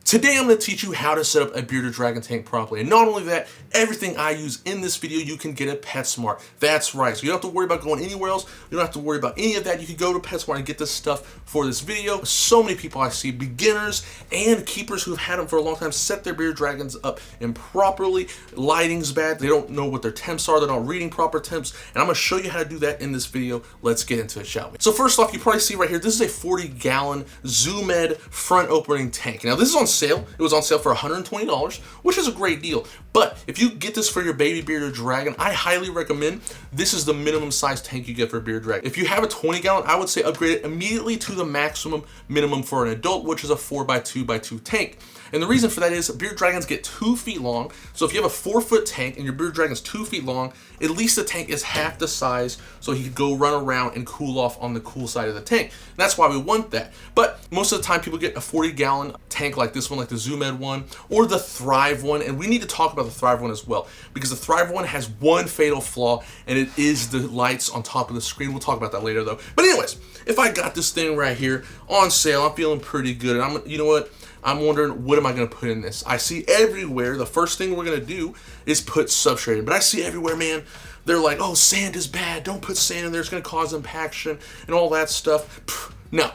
Today I'm going to teach you how to set up a bearded dragon tank properly. And not only that, everything I use in this video you can get at PetSmart. That's right, so you don't have to worry about going anywhere else. You don't have to worry about any of that. You can go to PetSmart and get this stuff for this video. So many people I see, beginners and keepers who've had them for a long time, set their bearded dragons up improperly. Lighting's bad. They don't know what their temps are. They're not reading proper temps. And I'm going to show you how to do that in this video. Let's get into it, shall we? So first off, you probably see right here, this is a 40-gallon Zoo Med front opening tank. Now this is on sale. It was on sale for $120, which is a great deal. But if you get this for your baby bearded dragon, I highly recommend this is the minimum size tank you get for a bearded dragon. If you have a 20-gallon, I would say upgrade it immediately to the maximum minimum for an adult, which is a 4x2x2 tank. And the reason for that is bearded dragons get 2 feet long. So if you have a 4-foot tank and your bearded dragon's 2 feet long, at least the tank is half the size so he could go run around and cool off on the cool side of the tank. And that's why we want that. But most of the time people get a 40-gallon tank like this one, like the Zoo Med one, or the Thrive one. And we need to talk about the Thrive one as well, because the Thrive one has one fatal flaw, and it is the lights on top of the screen. We'll talk about that later though. But anyways, if I got this thing right here on sale, I'm feeling pretty good. And you know what? I'm wondering, what am I going to put in this? I see everywhere, the first thing we're going to do is put substrate in. But I see everywhere, man, they're like, oh, sand is bad. Don't put sand in there. It's going to cause impaction and all that stuff. Pfft, no.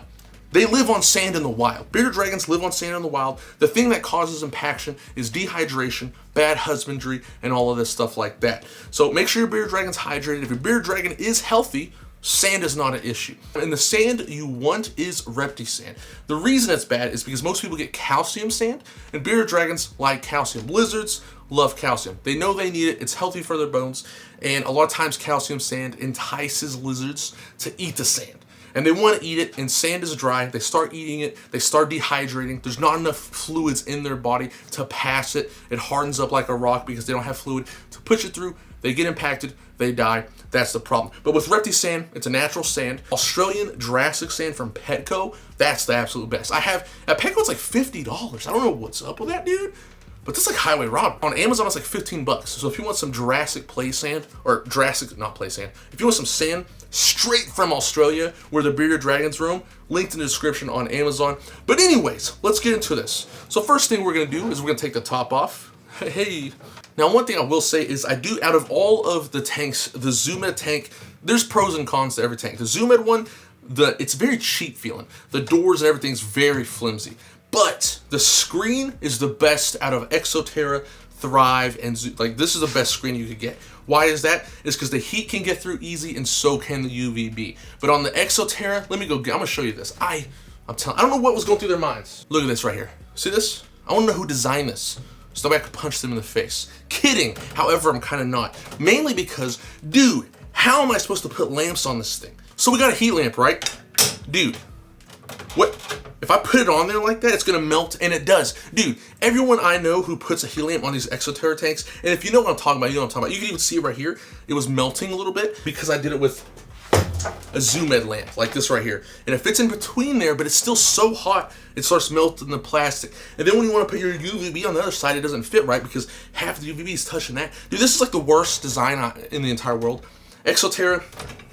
They live on sand in the wild. Bearded dragons live on sand in the wild. The thing that causes impaction is dehydration, bad husbandry, and all of this stuff like that. So make sure your bearded dragon's hydrated. If your bearded dragon is healthy, sand is not an issue. And the sand you want is Repti-Sand. The reason it's bad is because most people get calcium sand, and bearded dragons like calcium. Lizards love calcium. They know they need it. It's healthy for their bones. And a lot of times calcium sand entices lizards to eat the sand. And they want to eat it, and sand is dry. They start eating it. They start dehydrating. There's not enough fluids in their body to pass it. It hardens up like a rock because they don't have fluid to push it through. They get impacted. They die. That's the problem. But with Repti-Sand, it's a natural sand. Australian Jurassic sand from Petco, that's the absolute best. I have, at Petco, it's like $50. I don't know what's up with that, dude. But this is like highway robbery. On Amazon, it's like 15 bucks. So if you want some Jurassic play sand, or Jurassic, not play sand, if you want some sand straight from Australia, where the bearded dragons roam, linked in the description on Amazon. But anyways, let's get into this. So first thing we're gonna do is we're gonna take the top off. Hey. Now one thing I will say is I do, out of all of the tanks, the Zoo Med tank, there's pros and cons to every tank. The Zoo Med one, it's very cheap feeling. The doors and everything's very flimsy. But the screen is the best out of Exoterra, Thrive, and Zoo. Like, this is the best screen you could get. Why is that? It's because the heat can get through easy, and so can the UVB. But on the Exoterra, let me go, I'm gonna show you this. I don't know what was going through their minds. Look at this right here. See this? I wanna know who designed this, so that way I could punch them in the face. Kidding. However, I'm kind of not. Mainly because, dude, how am I supposed to put lamps on this thing? So we got a heat lamp, right? Dude, what? If I put it on there like that, it's gonna melt, and it does. Dude, everyone I know who puts a heat lamp on these Exoterra tanks, and if you know what I'm talking about, you know what I'm talking about. You can even see it right here. It was melting a little bit because I did it with a Zoo Med lamp, like this right here. And it fits in between there, but it's still so hot, it starts melting the plastic. And then when you wanna put your UVB on the other side, it doesn't fit right because half the UVB is touching that. Dude, this is like the worst design in the entire world. Exoterra,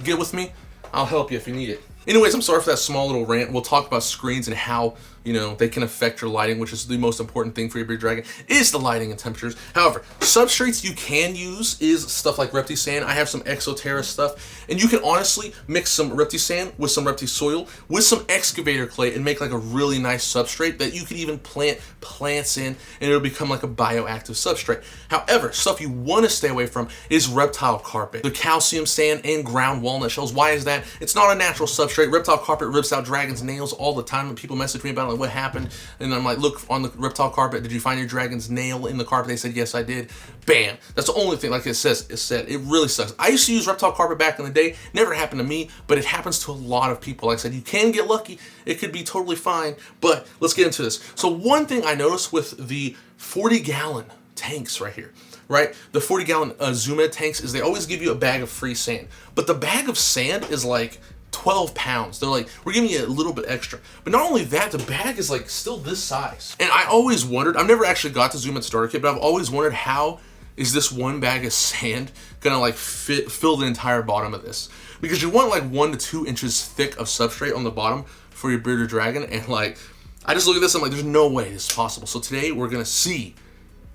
get with me. I'll help you if you need it. Anyways, I'm sorry for that small little rant. We'll talk about screens and how, you know, they can affect your lighting, which is the most important thing for your bearded dragon, is the lighting and temperatures. However, substrates you can use is stuff like Repti-Sand. I have some Exoterra stuff, and you can honestly mix some Repti-Sand with some Repti-Soil with some excavator clay and make like a really nice substrate that you could even plant plants in, and it'll become like a bioactive substrate. However, stuff you want to stay away from is reptile carpet, the calcium sand, and ground walnut shells. Why is that? It's not a natural substrate. Reptile carpet rips out dragons' nails all the time, and people message me about like what happened, and I'm like, look on the reptile carpet, did you find your dragon's nail in the carpet? They said yes, I did. Bam. That's the only thing. Like it says, it really sucks. I used to use reptile carpet back in the day. Never happened to me, but it happens to a lot of people. Like I said, you can get lucky. It could be totally fine, but let's get into this. So one thing I noticed with the 40-gallon tanks right here, right? The 40-gallon Zoo Med tanks is they always give you a bag of free sand, but the bag of sand is like 12 pounds. They're like, we're giving you a little bit extra. But not only that, the bag is like still this size. And I always wondered, I've never actually got the Zoo Med starter kit, but I've always wondered, how is this one bag of sand gonna like fill the entire bottom of this? Because you want like 1 to 2 inches thick of substrate on the bottom for your bearded dragon, and like I just look at this, I'm like, there's no way this is possible. So today we're gonna see,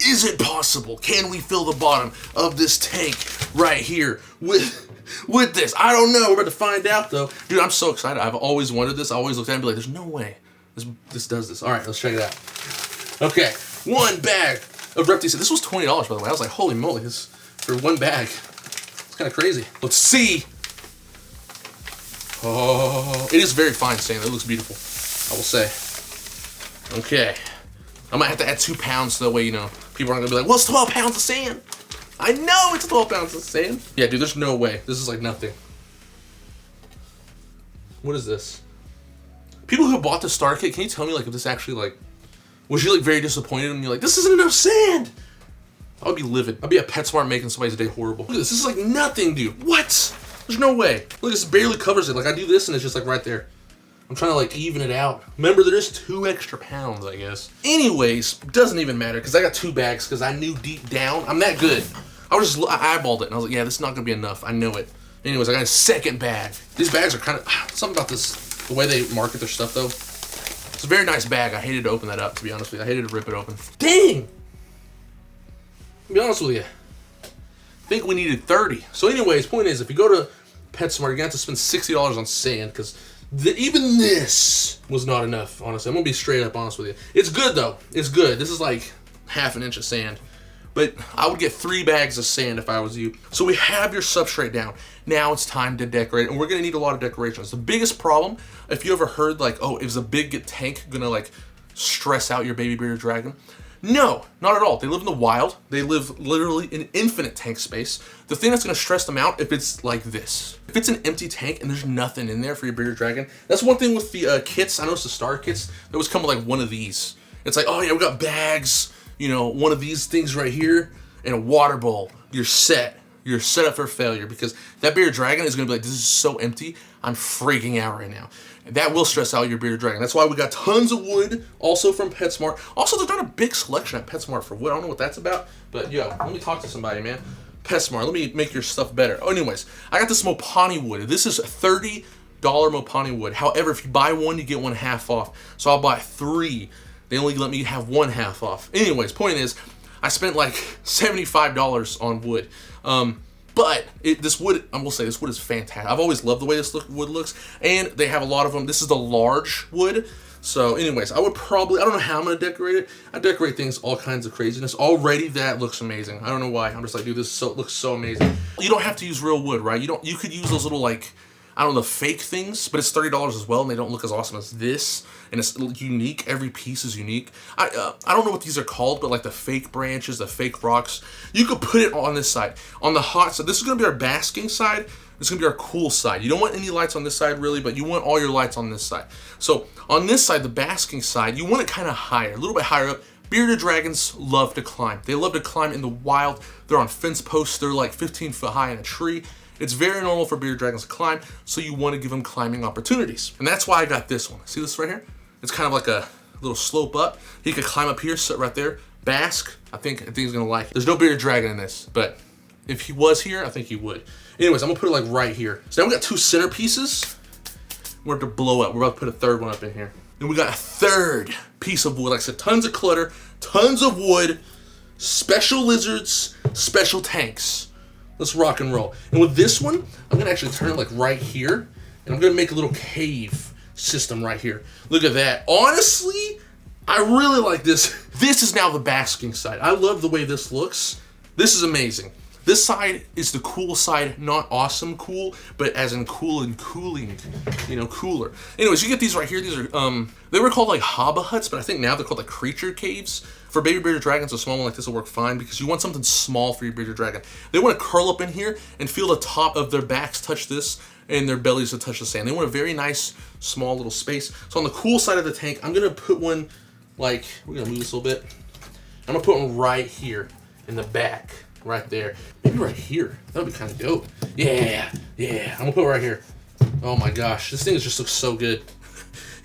is it possible? Can we fill the bottom of this tank right here with this? I don't know, we're about to find out though. Dude, I'm so excited. I've always wanted this. I always looked at it and be like, there's no way this does this. All right, let's check it out. Okay, 1 bag of Repti. This was $20, by the way. I was like, holy moly, this for 1 bag. It's kind of crazy. Let's see. Oh, it is very fine sand. It looks beautiful, I will say. Okay, I might have to add 2 pounds so that way, you know, people aren't gonna be like, well, it's 12 pounds of sand. I know it's 12 pounds of sand. Yeah, dude, there's no way. This is like nothing. What is this? People who bought the star kit, can you tell me like if this actually like, was you like very disappointed and you're like, this isn't enough sand? I would be livid. I'd be at PetSmart making somebody's day horrible. Look at this. This is like nothing, dude. What? There's no way. Look, this barely covers it. Like I do this and it's just like right there. I'm trying to like even it out. Remember, there is 2 extra pounds, I guess. Anyways, doesn't even matter because I got 2 bags because I knew deep down I'm that good. I eyeballed it and I was like, yeah, this is not gonna be enough. I know it. Anyways, I got a 2nd bag. These bags are kind of, something about this, the way they market their stuff though. It's a very nice bag. I hated to open that up, to be honest with you. I hated to rip it open. Dang! To be honest with you, I think we needed 30. So anyways, point is, if you go to PetSmart, you're gonna have to spend $60 on sand because even this was not enough, honestly. I'm gonna be straight up honest with you. It's good though. It's good. This is like ½ an inch of sand. But I would get 3 bags of sand if I was you. So we have your substrate down. Now it's time to decorate, and we're gonna need a lot of decorations. The biggest problem, if you ever heard like, oh, is a big tank gonna like stress out your baby bearded dragon? No, not at all. They live in the wild. They live literally in infinite tank space. The thing that's gonna stress them out if it's like this. If it's an empty tank and there's nothing in there for your bearded dragon, that's one thing with the kits. I noticed the star kits, they always come with like one of these. It's like, oh yeah, we got bags, you know, one of these things right here, and a water bowl. You're set. You're set up for failure because that bearded dragon is gonna be like, this is so empty, I'm freaking out right now. And that will stress out your bearded dragon. That's why we got tons of wood also from PetSmart. Also, there's not a big selection at PetSmart for wood. I don't know what that's about, but yo, let me talk to somebody, man. PetSmart, let me make your stuff better. Oh, anyways, I got this Mopani wood. This is $30 Mopani wood. However, if you buy 1, you get 1 half off. So I'll buy 3. They only let me have 1 half off. Anyways, point is, I spent like $75 on wood. But this wood, I will say, this wood is fantastic. I've always loved the way this wood looks, and they have a lot of them. This is the large wood. So anyways, I would probably, I don't know how I'm gonna decorate it. I decorate things all kinds of craziness. Already that looks amazing. I don't know why. I'm just like, dude, this looks so amazing. You don't have to use real wood, right? You could use those little like, I don't know, fake things, but it's $30 as well, and they don't look as awesome as this, and it's unique. Every piece is unique. I don't know what these are called, but like the fake branches, the fake rocks, you could put it on this side. On the hot side, this is gonna be our basking side. This is gonna be our cool side. You don't want any lights on this side really, but you want all your lights on this side. So on this side, the basking side, you want it kind of higher, a little bit higher up. Bearded dragons love to climb. They love to climb in the wild. They're on fence posts. They're like 15 foot high in a tree. It's very normal for bearded dragons to climb, so you want to give them climbing opportunities. And that's why I got this one. See this right here? It's kind of like a little slope up. He could climb up here, sit right there, bask. I think he's gonna like it. There's no bearded dragon in this, but if he was here, I think he would. Anyways, I'm gonna put it like right here. So now we got 2 center pieces. We're about to blow up. We're about to put a 3rd one up in here. And we got a 3rd piece of wood. Like I said, tons of clutter, tons of wood, special lizards, special tanks. Let's rock and roll. And with this one, I'm gonna actually turn it like right here, and I'm gonna make a little cave system right here. Look at that. Honestly, I really like this. This is now the basking side. I love the way this looks. This is amazing. This side is the cool side, not awesome cool, but as in cool and cooling, you know, cooler. Anyways, you get these right here. These are, they were called like Haba huts, but I think now they're called like creature caves. For baby bearded dragons, a small one like this will work fine because you want something small for your bearded dragon. They want to curl up in here and feel the top of their backs touch this and their bellies to touch the sand. They want a very nice, small little space. So on the cool side of the tank, I'm gonna put one like, we're gonna move this a little bit. I'm gonna put one right here in the back. Right there. Maybe right here. That would be kind of dope. Yeah. I'm gonna put it right here. Oh my gosh. This thing just looks so good.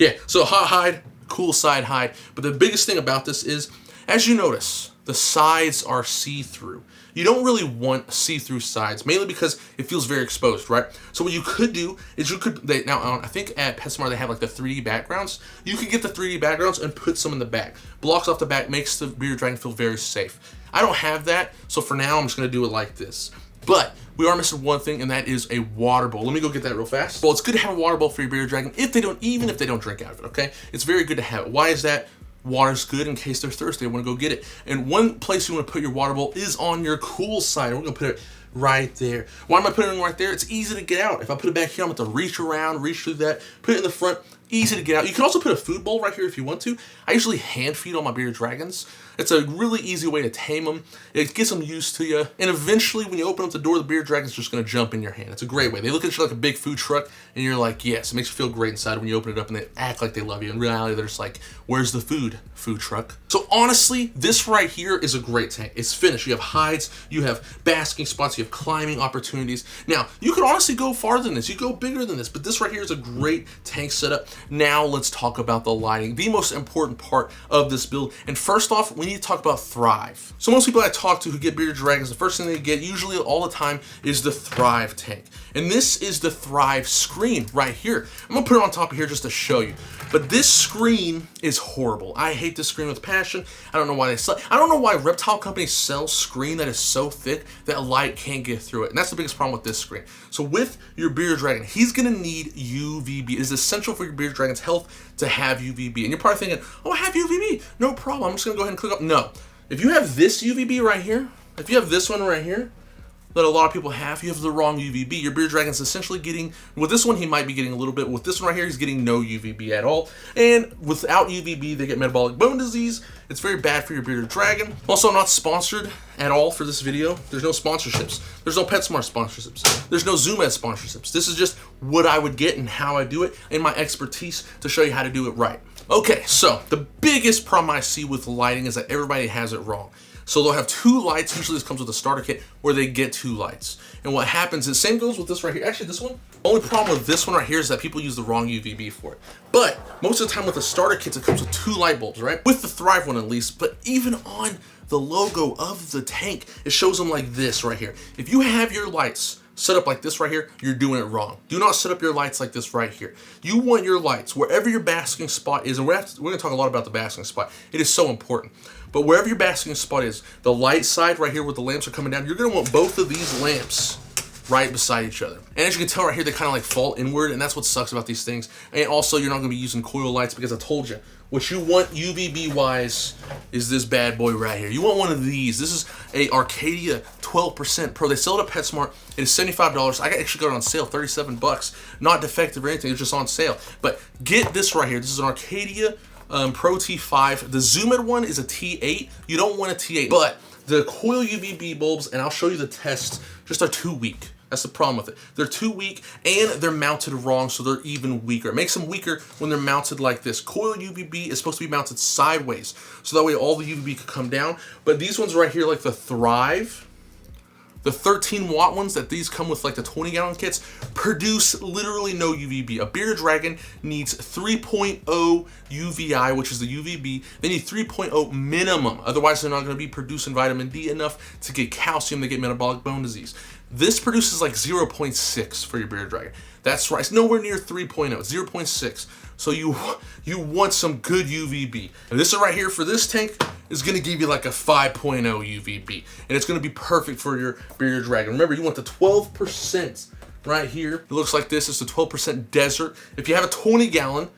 Yeah, so hot hide, cool side hide. But the biggest thing about this is, as you notice, the sides are see-through. You don't really want see-through sides, mainly because it feels very exposed, right? So what you could do is now I think at PetSmart they have like the 3D backgrounds. You could get the 3D backgrounds and put some in the back. Blocks off the back, makes the bearded dragon feel very safe. I don't have that, so for now I'm just gonna do it like this. But we are missing one thing, and that is a water bowl. Let me go get that real fast. Well, it's good to have a water bowl for your bearded dragon even if they don't drink out of it, okay? It's very good to have it. Why is that? Water's good in case they're thirsty. They want to go get it. And one place you want to put your water bowl is on your cool side. We're going to put it right there. Why am I putting it right there? It's easy to get out. If I put it back here, I'm going to have to reach around, reach through that, put it in the front. Easy to get out. You can also put a food bowl right here if you want to. I usually hand feed all my bearded dragons. It's a really easy way to tame them. It gets them used to you. And eventually, when you open up the door, the bearded dragon's just going to jump in your hand. It's a great way. They look at you like a big food truck, and you're like, yes. It makes you feel great inside when you open it up, and they act like they love you. In reality, they're just like, where's the food, food truck? So honestly, this right here is a great tank. It's finished. You have hides, you have basking spots, you have climbing opportunities. Now, you could honestly go farther than this. You go bigger than this, but this right here is a great tank setup. Now let's talk about the lighting, the most important part of this build. And first off, we need to talk about Thrive. So most people I talk to who get bearded dragons, the first thing they get usually all the time is the Thrive tank. And this is the Thrive screen right here. I'm gonna put it on top of here just to show you. But this screen is horrible. I hate this screen with passion. I don't know why they sell. I don't know why reptile companies sell screen that is so thick that light can't get through it. And that's the biggest problem with this screen. So with your bearded dragon, he's gonna need UVB. It is essential for your bearded dragon's health to have UVB. And you're probably thinking, oh, I have UVB. No problem. I'm just gonna go ahead and click up. No. If you have this UVB right here, if you have this one right here, that a lot of people have, you have the wrong UVB. Your bearded dragon's essentially getting, with this one he might be getting a little bit, with this one right here he's getting no UVB at all. And without UVB they get metabolic bone disease. It's very bad for your bearded dragon. Also, I'm not sponsored at all for this video. There's no sponsorships. There's no PetSmart sponsorships. There's no Zoo Med sponsorships. This is just what I would get and how I do it and my expertise to show you how to do it right. Okay, so the biggest problem I see with lighting is that everybody has it wrong. So they'll have 2 lights. Usually this comes with a starter kit where they get 2 lights. And what happens is, same goes with this right here. Actually, this one, only problem with this one right here is that people use the wrong UVB for it. But most of the time with the starter kits, it comes with 2 light bulbs, right? With the Thrive one at least. But even on the logo of the tank, it shows them like this right here. If you have your lights set up like this right here, you're doing it wrong. Do not set up your lights like this right here. You want your lights wherever your basking spot is, and we're going to talk a lot about the basking spot. It is so important. But wherever your basking spot is, the light side right here where the lamps are coming down, you're going to want both of these lamps right beside each other. And as you can tell right here, they kind of like fall inward, and that's what sucks about these things. And also, you're not going to be using coil lights because I told you, what you want UVB wise is this bad boy right here. You want one of these. This is a Arcadia 12% Pro. They sell it at PetSmart. It is $75. I actually got it on sale, 37 bucks. Not defective or anything, it's just on sale. But get this right here. This is an Arcadia Pro T5. The Zoo Med one is a T8. You don't want a T8, but the coil UVB bulbs, and I'll show you the tests, just are too weak. That's the problem with it. They're too weak and they're mounted wrong, so they're even weaker. It makes them weaker when they're mounted like this. Coil UVB is supposed to be mounted sideways, so that way all the UVB could come down. But these ones right here, like the Thrive, the 13-watt ones that these come with, like the 20-gallon kits, produce literally no UVB. A bearded dragon needs 3.0 UVI, which is the UVB. They need 3.0 minimum. Otherwise, they're not going to be producing vitamin D enough to get calcium. They get metabolic bone disease. This produces like 0.6 for your bearded dragon. That's right. It's nowhere near 3.0. 0.6. So you want some good UVB. And this right here for this tank is going to give you like a 5.0 UVB. And it's going to be perfect for your bearded dragon. Remember, you want the 12% right here. It looks like this. It's the 12% desert. If you have a 20-gallon,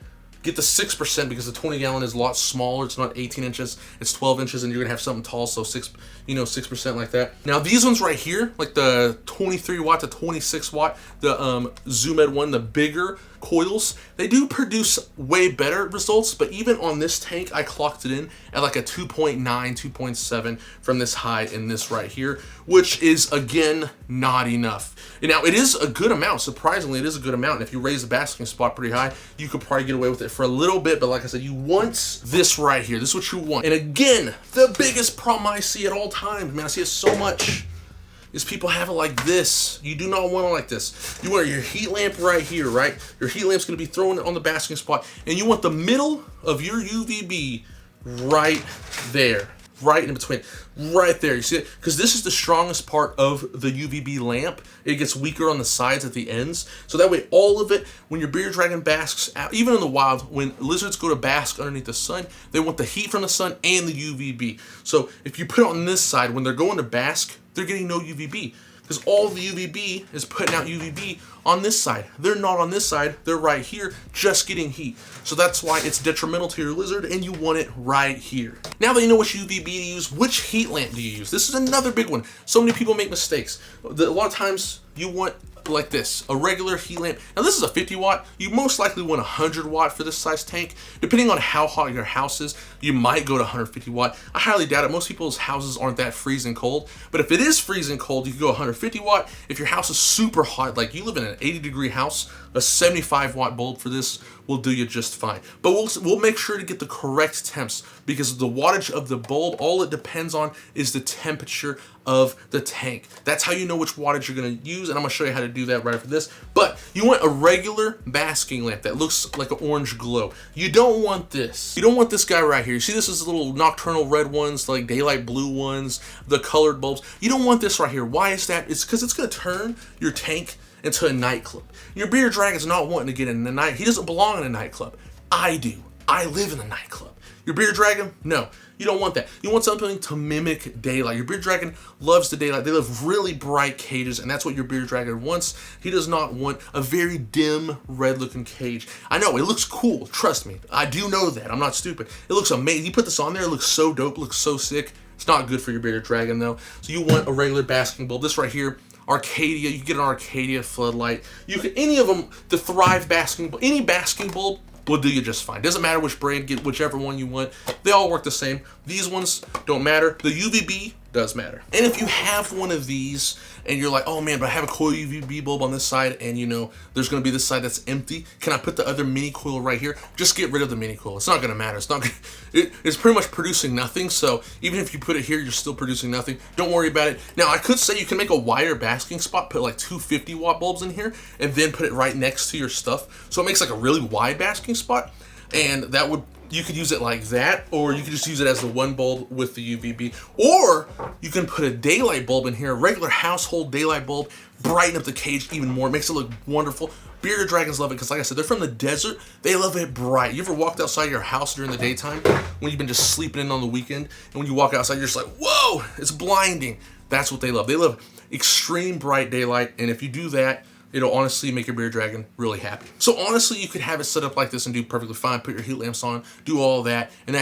get the 6% because the 20-gallon is a lot smaller. It's not 18 inches, it's 12 inches, and you're gonna have something tall, so 6% like that. Now these ones right here, like the 23-watt to 26-watt, the Zoo Med one, the bigger coils, they do produce way better results, but even on this tank, I clocked it in at like a 2.9, 2.7 from this height and this right here, which is, again, not enough. And now, it is a good amount. Surprisingly, it is a good amount. And if you raise the basking spot pretty high, you could probably get away with it for a little bit, but like I said, you want this right here. This is what you want. And again, the biggest problem I see at all times, man, I see it so much, is people have it like this. You do not want it like this. You want your heat lamp right here, right? Your heat lamp's gonna be thrown on the basking spot, and you want the middle of your UVB right there. right in between, right there. You see it? Because this is the strongest part of the UVB lamp. It gets weaker on the sides at the ends. So that way, all of it, when your bearded dragon basks out, even in the wild, when lizards go to bask underneath the sun, they want the heat from the sun and the UVB. So if you put it on this side, when they're going to bask, they're getting no UVB. Because all the UVB is putting out UVB on this side. They're not on this side, they're right here, just getting heat. So that's why it's detrimental to your lizard, and you want it right here. Now that you know which UVB to use, which heat lamp do you use? This is another big one. So many people make mistakes. A lot of times you want like this, a regular heat lamp. Now this is a 50 watt. You most likely want 100 watt for this size tank. Depending on how hot your house is, you might go to 150 watt. I highly doubt it. Most people's houses aren't that freezing cold. But if it is freezing cold, you can go 150 watt. If your house is super hot, like you live in an 80-degree house, a 75 watt bulb for this will do you just fine. But we'll make sure to get the correct temps, because the wattage of the bulb, all it depends on is the temperature of the tank. That's how you know which wattage you're gonna use, and I'm gonna show you how to do that right after this. But you want a regular basking lamp that looks like an orange glow. You don't want this. You don't want this guy right here. You see this is the little nocturnal red ones, like daylight blue ones, the colored bulbs. You don't want this right here. Why is that? It's because it's gonna turn your tank into a nightclub. Your bearded dragon's not wanting to get in the night. He doesn't belong in a nightclub. I do. I live in a nightclub. Your bearded dragon, no. You don't want that. You want something to mimic daylight. Your bearded dragon loves the daylight. They love really bright cages, and that's what your bearded dragon wants. He does not want a very dim, red-looking cage. I know, it looks cool. Trust me. I do know that. I'm not stupid. It looks amazing. You put this on there, it looks so dope, it looks so sick. It's not good for your bearded dragon, though. So you want a regular basking bulb. This right here, Arcadia, you can get an Arcadia floodlight. You can, any of them, the Thrive basking bulb, any basking bulb will do you just fine. Doesn't matter which brand, get whichever one you want. They all work the same. These ones don't matter. The UVB does matter. And if you have one of these and you're like, oh man, but I have a coil UVB bulb on this side, and you know, there's gonna be this side that's empty. Can I put the other mini coil right here? Just get rid of the mini coil. It's not gonna matter. It's not gonna, it's pretty much producing nothing. So even if you put it here, you're still producing nothing. Don't worry about it. Now I could say you can make a wider basking spot, put like 250 watt bulbs in here, and then put it right next to your stuff. So it makes like a really wide basking spot, and that would, you could use it like that, or you could just use it as the one bulb with the UVB, or you can put a daylight bulb in here, a regular household daylight bulb, brighten up the cage even more, makes it look wonderful. Bearded dragons love it because, like I said, they're from the desert. They love it bright. You ever walked outside your house during the daytime when you've been just sleeping in on the weekend, and when you walk outside, you're just like, whoa, it's blinding. That's what they love. They love extreme bright daylight, and if you do that, it'll honestly make your bearded dragon really happy. So honestly, you could have it set up like this and do perfectly fine, put your heat lamps on, do all that, and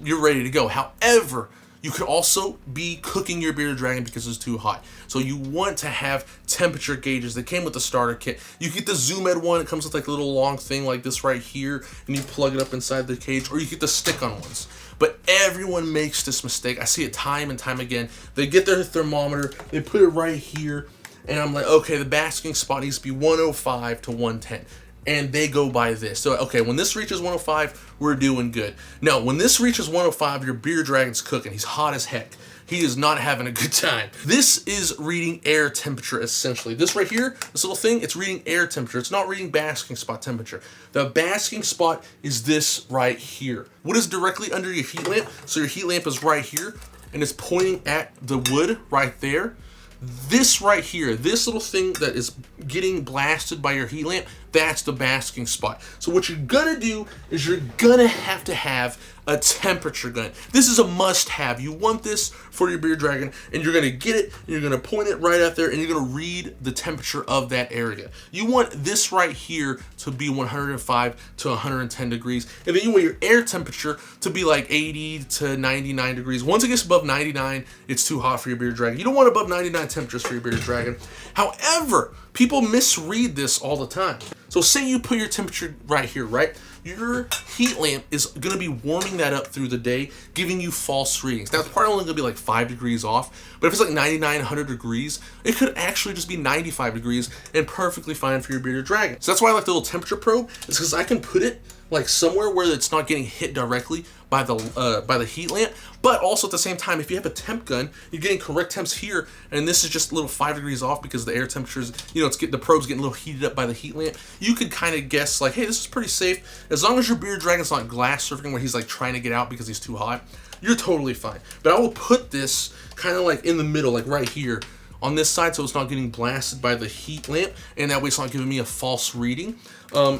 you're ready to go. However, you could also be cooking your bearded dragon because it's too hot. So you want to have temperature gauges that came with the starter kit. You get the Zoom Ed one, it comes with like a little long thing like this right here, and you plug it up inside the cage, or you get the stick-on ones. But everyone makes this mistake. I see it time and time again. They get their thermometer, they put it right here, and I'm like, okay, the basking spot needs to be 105 to 110. And they go by this. So, okay, when this reaches 105, we're doing good. No, when this reaches 105, your bearded dragon's cooking. He's hot as heck. He is not having a good time. This is reading air temperature, essentially. This right here, this little thing, it's reading air temperature. It's not reading basking spot temperature. The basking spot is this right here. What is directly under your heat lamp? So your heat lamp is right here, and it's pointing at the wood right there. This right here, this little thing that is getting blasted by your heat lamp, that's the basking spot. So what you're gonna do is you're gonna have to have a temperature gun. This is a must-have. You want this for your bearded dragon, and you're gonna get it, and you're gonna point it right out there, and you're gonna read the temperature of that area. You want this right here to be 105 to 110 degrees, and then you want your air temperature to be like 80 to 99 degrees. Once it gets above 99, it's too hot for your bearded dragon. You don't want above 99 temperatures for your bearded dragon. However, people misread this all the time. So say you put your temperature right here, right? Your heat lamp is gonna be warming that up through the day, giving you false readings. Now it's probably only gonna be like 5 degrees off, but if it's like 99, 100 degrees, it could actually just be 95 degrees and perfectly fine for your bearded dragon. So that's why I like the little temperature probe, is because I can put it like somewhere where it's not getting hit directly by the heat lamp. But also at the same time, if you have a temp gun, you're getting correct temps here, and this is just a little 5 degrees off because the air temperatures, you know, the probe's getting a little heated up by the heat lamp. You could kind of guess like, hey, this is pretty safe. As long as your bearded dragon's not glass surfing where he's like trying to get out because he's too hot, you're totally fine. But I will put this kind of like in the middle, like right here on this side, so it's not getting blasted by the heat lamp, and that way it's not giving me a false reading.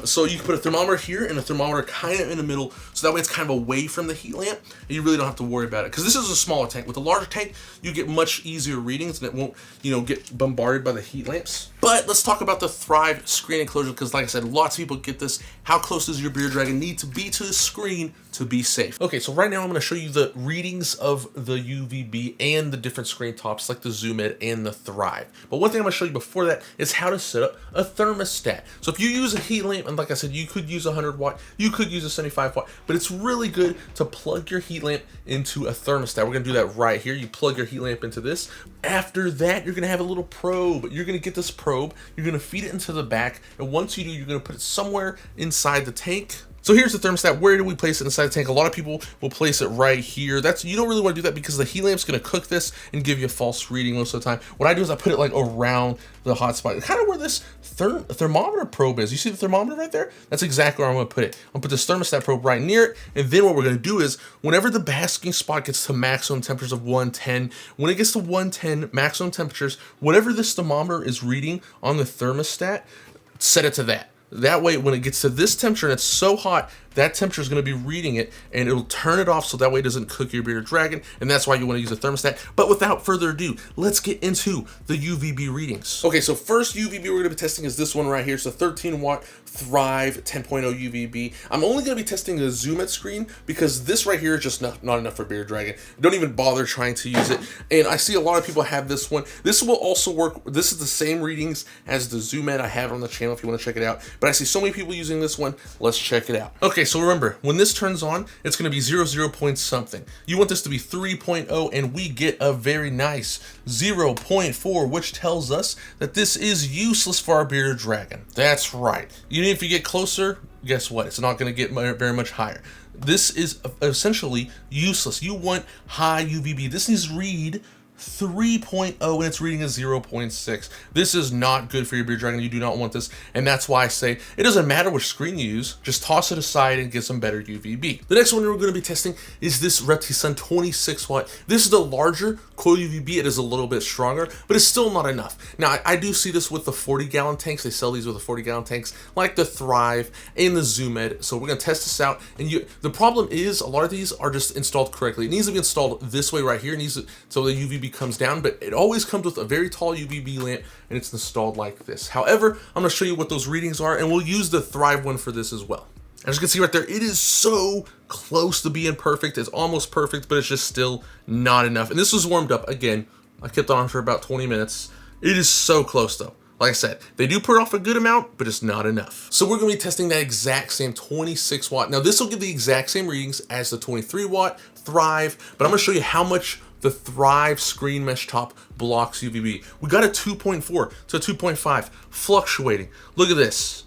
So you can put a thermometer here and a thermometer kind of in the middle, so that way it's kind of away from the heat lamp, and you really don't have to worry about it. Because this is a smaller tank. With a larger tank, you get much easier readings, and it won't, you know, get bombarded by the heat lamps. But let's talk about the Thrive screen enclosure, because like I said, lots of people get this. How close does your bearded dragon need to be to the screen to be safe? Okay, so right now I'm going to show you the readings of the UVB and the different screen tops, like the Zoom Ed and the Thrive. But one thing I'm going to show you before that is how to set up a thermostat. So if you use a heat lamp, and like I said, you could use a 100 watt, you could use a 75 watt, but it's really good to plug your heat lamp into a thermostat. We're going to do that right here. You plug your heat lamp into this. After that, you're going to have a little probe. You're going to get this probe, you're going to feed it into the back, and once you do, you're going to put it somewhere inside the tank. So here's the thermostat. Where do we place it inside the tank? A lot of people will place it right here. You don't really want to do that because the heat lamp's going to cook this and give you a false reading most of the time. What I do is I put it like around the hot spot, kind of where this thermometer probe is. You see the thermometer right there? That's exactly where I'm going to put it. I'm going to put this thermostat probe right near it, and then what we're going to do is whenever the basking spot gets to maximum temperatures of 110, when it gets to 110 maximum temperatures, whatever this thermometer is reading on the thermostat, set it to that. That way, when it gets to this temperature and it's so hot, that temperature is going to be reading it, and it'll turn it off so that way it doesn't cook your bearded dragon, and that's why you want to use a thermostat. But without further ado, let's get into the UVB readings. Okay, so first UVB we're going to be testing is this one right here. It's a 13 watt Thrive 10.0 UVB. I'm only going to be testing the Zoom Ed screen because this right here is just not enough for bearded dragon. Don't even bother trying to use it. And I see a lot of people have this one. This will also work. This is the same readings as the Zoom Ed I have on the channel if you want to check it out. But I see so many people using this one. Let's check it out. Okay, so remember, when this turns on, it's going to be 0 point something. You want this to be 3.0, and we get a very nice 0.4, which tells us that this is useless for our bearded dragon. That's right. Even if you get closer, guess what? It's not going to get very much higher. This is essentially useless. You want high UVB. This needs to read 3.0 and it's reading a 0.6. This is not good for your bearded dragon. You do not want this, and that's why I say it doesn't matter which screen you use, just toss it aside and get some better UVB. The next one we're going to be testing is this Reptisun 26 watt. This is the larger coil UVB. It is a little bit stronger, but it's still not enough. Now I do see this with the 40-gallon tanks. They sell these with the 40-gallon tanks, like the Thrive and the Zoom Ed. So we're going to test this out, and the problem is a lot of these are just installed correctly. It needs to be installed this way right here. It needs to, so the UVB comes down, but it always comes with a very tall UVB lamp, and it's installed like this. However, I'm going to show you what those readings are, and we'll use the Thrive one for this as well. As you can see right there, it is so close to being perfect. It's almost perfect, but it's just still not enough. And this was warmed up again. I kept on for about 20 minutes. It is so close though. Like I said, they do put off a good amount, but it's not enough. So we're going to be testing that exact same 26 watt. Now this will give the exact same readings as the 23 watt Thrive, but I'm going to show you how much the Thrive screen mesh top blocks UVB. We got a 2.4 to a 2.5, fluctuating. Look at this.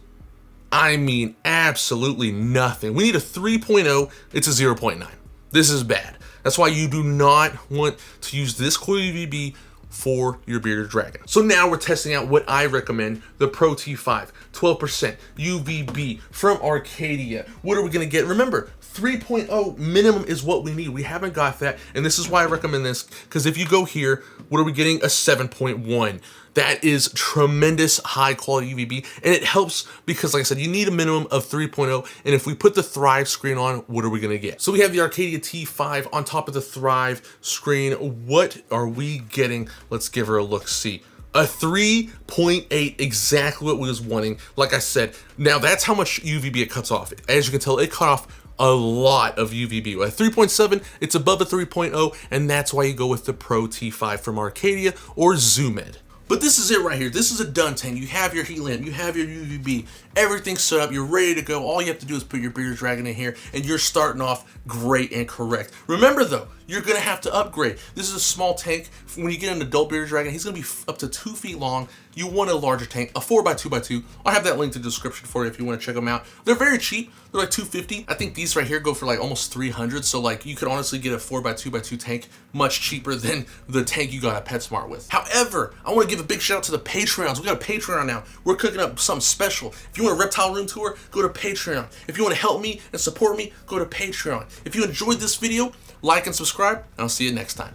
I mean, absolutely nothing. We need a 3.0, it's a 0.9. This is bad. That's why you do not want to use this coil UVB for your bearded dragon. So now we're testing out what I recommend, the Pro T5, 12% UVB from Arcadia. What are we gonna get? Remember, 3.0 minimum is what we need. We haven't got that, and this is why I recommend this, because if you go here, what are we getting? A 7.1. That is tremendous high quality UVB, and it helps because, like I said, you need a minimum of 3.0, and if we put the Thrive screen on, what are we gonna get? So we have the Arcadia T5 on top of the Thrive screen. What are we getting? Let's give her a look-see. A 3.8, exactly what we was wanting. Like I said, now that's how much UVB it cuts off. As you can tell, it cut off a lot of UVB. At 3.7, it's above a 3.0, and that's why you go with the Pro T5 from Arcadia or Zoom Ed. But this is it right here. This is a done tank. You have your heat lamp, you have your UVB, Everything's set up. You're ready to go. All you have to do is put your Bearded Dragon in here, and you're starting off great and correct. Remember, though, you're going to have to upgrade. This is a small tank. When you get an adult Bearded Dragon, he's going to be up to 2 feet long. You want a larger tank, a 4x2x2. I'll have that linked in the description for you if you want to check them out. They're very cheap. They're like $250. I think these right here go for like almost $300. So like you could honestly get a 4x2x2 tank much cheaper than the tank you got at PetSmart with. However, I want to give a big shout out to the Patreons. We got a Patreon now. We're cooking up something special. If you want a reptile room tour, go to Patreon. If you want to help me and support me, go to Patreon. If you enjoyed this video, like and subscribe, and I'll see you next time.